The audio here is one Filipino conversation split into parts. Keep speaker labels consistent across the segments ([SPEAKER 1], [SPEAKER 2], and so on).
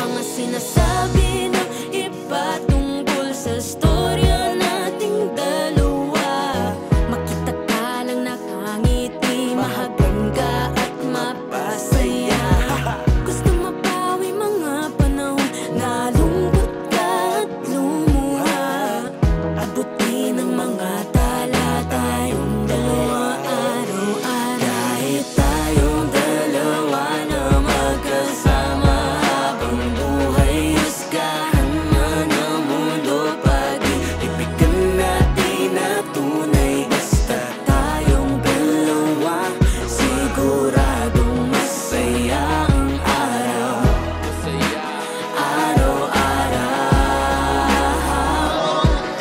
[SPEAKER 1] mga sinasabi ng iba tungkol sa storya nating dalawa. Makita ka lang nakangiti, mahagan ka at mapasaya. Gusto mapawi mga panahon na lungkot ka at lumuha. Abutin ang mga tala tayong dalawa araw-araw. Kahit tayong dalawa na magkasama habang buhay, husgahan man ang mundo, pag-ibigan natin na tunay. Basta tayong dalawa, siguradong masaya ang araw. Araw-araw.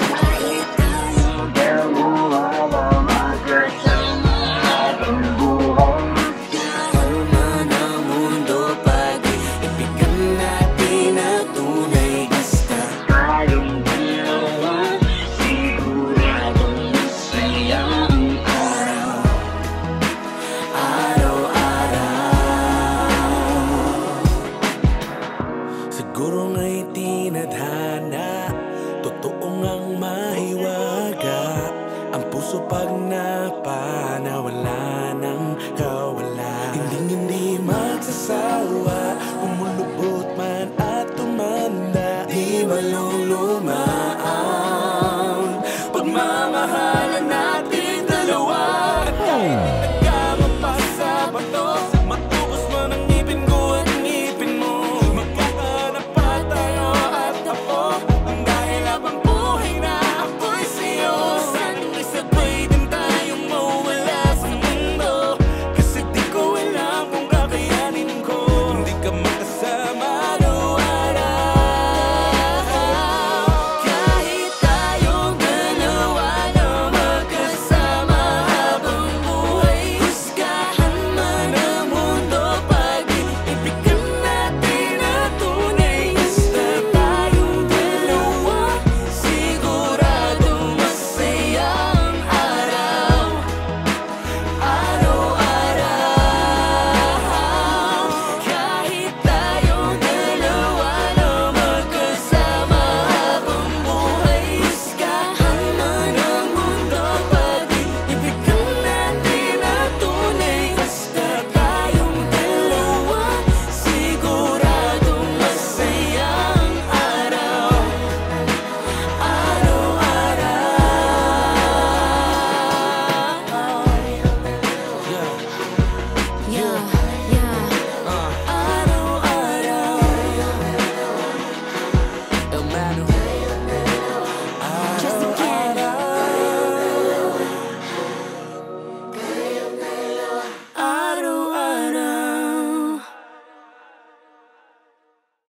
[SPEAKER 1] Kahit tayong dalawa na magkasama habang buhay, husgahan man ang mundo, pag-ibigan natin na tunay. Basta tayong dalawa, siguradong masaya ang araw. Araw-araw.
[SPEAKER 2] Siguro nga'y tinadhana, totoo ngang mahiwaga ang puso pag